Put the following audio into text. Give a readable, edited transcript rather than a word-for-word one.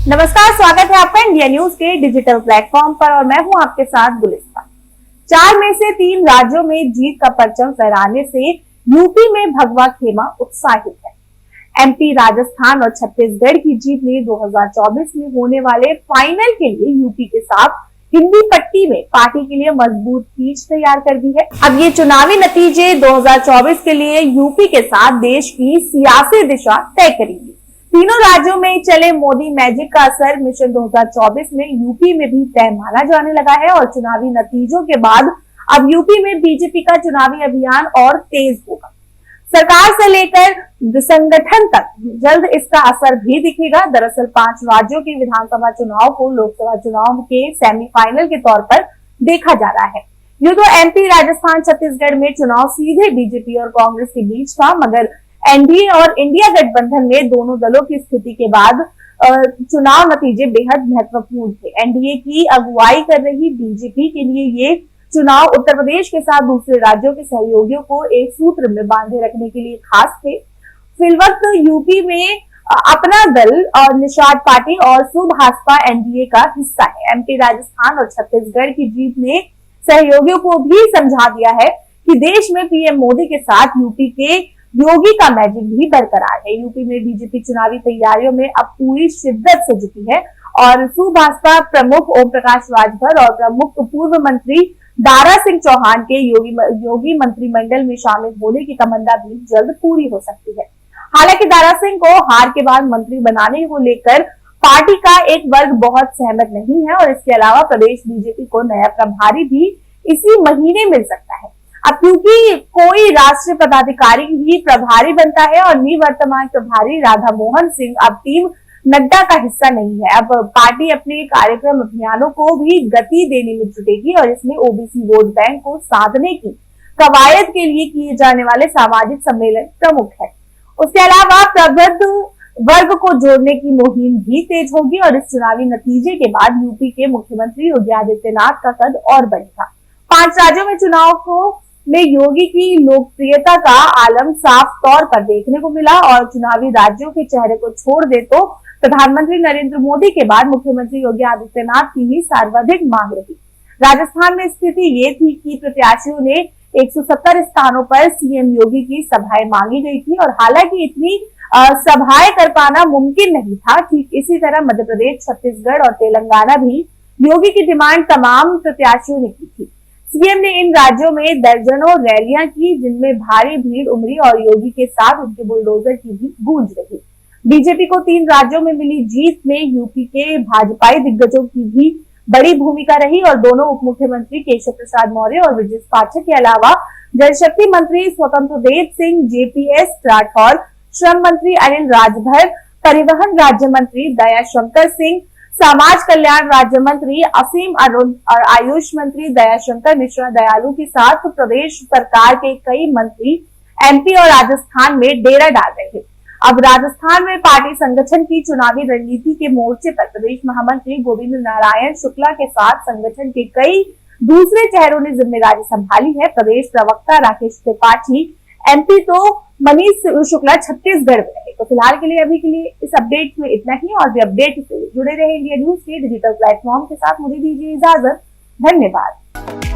नमस्कार, स्वागत है आपका इंडिया न्यूज के डिजिटल प्लेटफॉर्म पर और मैं हूं आपके साथ गुलिस्तान। 4 में से 3 राज्यों में जीत का परचम फहराने से यूपी में भगवा खेमा उत्साहित है। एमपी, राजस्थान और छत्तीसगढ़ की जीत ने 2024 में होने वाले फाइनल के लिए यूपी के साथ हिंदी पट्टी में पार्टी के लिए मजबूत पीच तैयार कर दी है। अब ये चुनावी नतीजे 2024 के लिए यूपी के साथ देश की सियासी दिशा तय करेंगे। तीनों राज्यों में चले मोदी मैजिक का असर मिशन 2024 में यूपी में भी तय माना जाने लगा है और चुनावी नतीजों के बाद अब यूपी में बीजेपी का चुनावी अभियान और तेज होगा। सरकार से लेकर संगठन तक जल्द इसका असर भी दिखेगा। दरअसल 5 राज्यों के विधानसभा चुनाव को लोकसभा चुनाव के सेमीफाइनल के तौर पर देखा जा रहा है। यूं तो एमपी, राजस्थान, छत्तीसगढ़ में चुनाव सीधे बीजेपी और कांग्रेस के बीच था, मगर एनडीए और इंडिया गठबंधन में दोनों दलों की स्थिति के बाद चुनाव नतीजे बेहद महत्वपूर्ण थे। एनडीए की अगुवाई कर रही बीजेपी के लिए ये चुनाव उत्तर प्रदेश के साथ दूसरे राज्यों के सहयोगियों को एक सूत्र में बांधे रखने के लिए खास थे। फिलवक्त यूपी में अपना दल और निषाद पार्टी और सुभाषपा एनडीए का हिस्सा है। एमपी, राजस्थान और छत्तीसगढ़ की जीत ने सहयोगियों को भी समझा दिया है कि देश में पीएम मोदी के साथ यूपी के योगी का मैजिक भी बरकरार है। यूपी में बीजेपी चुनावी तैयारियों में अब पूरी शिद्दत से जुटी है और सुभाषपा प्रमुख ओम प्रकाश राजभर और प्रमुख पूर्व मंत्री दारा सिंह चौहान के योगी मंत्रिमंडल में शामिल होने की तमन्ना भी जल्द पूरी हो सकती है। हालांकि दारा सिंह को हार के बाद मंत्री बनाने को लेकर पार्टी का एक वर्ग बहुत सहमत नहीं है और इसके अलावा प्रदेश बीजेपी को नया प्रभारी भी इसी महीने मिल सकता है। अब क्योंकि कोई राष्ट्रीय पदाधिकारी ही प्रभारी बनता है और निवर्तमान प्रभारी राधा मोहन सिंह अब टीम नड्डा का हिस्सा नहीं है। अब पार्टी अपने कार्यक्रम अभियानों को भी गति देने में जुटेगी और इसमें ओबीसी वोट बैंक को साधने की कवायद के लिए किए जाने वाले सामाजिक सम्मेलन प्रमुख है। उसके अलावा प्रबुद्ध वर्ग को जोड़ने की मुहिम भी तेज होगी और इस चुनावी नतीजे के बाद यूपी के मुख्यमंत्री योगी आदित्यनाथ का कद और बढ़ेगा। 5 राज्यों में चुनाव में योगी की लोकप्रियता का आलम साफ तौर पर देखने को मिला और चुनावी राज्यों के चेहरे को छोड़ दे तो प्रधानमंत्री नरेंद्र मोदी के बाद मुख्यमंत्री योगी आदित्यनाथ की ही सर्वाधिक मांग रही। राजस्थान में स्थिति ये थी कि प्रत्याशियों ने 170 स्थानों पर सीएम योगी की सभाएं मांगी गई थी और हालांकि इतनी सभाएं कर पाना मुमकिन नहीं था। ठीक इसी तरह मध्य प्रदेश, छत्तीसगढ़ और तेलंगाना भी योगी की डिमांड तमाम प्रत्याशियों ने की थी। सीएम ने इन राज्यों में दर्जनों रैलियां की जिनमें भारी भीड़ उमड़ी और योगी के साथ उनके बुलडोजर की भी गूंज रही। बीजेपी को 3 राज्यों में मिली जीत में यूपी के भाजपाई दिग्गजों की भी बड़ी भूमिका रही और दोनों उप मुख्यमंत्री केशव प्रसाद मौर्य और बृजेश पाठक के अलावा जल शक्ति मंत्री स्वतंत्र देव सिंह, जेपीएस राठौर, श्रम मंत्री अनिल राजभर, परिवहन राज्य मंत्री दयाशंकर सिंह, समाज कल्याण राज्य मंत्री असीम अरुण और आयुष मंत्री दयाशंकर मिश्रा दयालु के साथ प्रदेश सरकार के कई मंत्री एमपी और राजस्थान में डेरा डाल रहे हैं। अब राजस्थान में पार्टी संगठन की चुनावी रणनीति के मोर्चे पर प्रदेश महामंत्री गोविंद नारायण शुक्ला के साथ संगठन के कई दूसरे चेहरों ने जिम्मेदारी संभाली है। प्रदेश प्रवक्ता राकेश त्रिपाठी एमपी तो मनीष शुक्ला छत्तीसगढ़ में रहे। तो फिलहाल के लिए अभी के लिए इस अपडेट में इतना ही और भी अपडेट से जुड़े रहे इंडिया न्यूज के डिजिटल प्लेटफॉर्म के साथ। मुझे दीजिए इजाजत। धन्यवाद।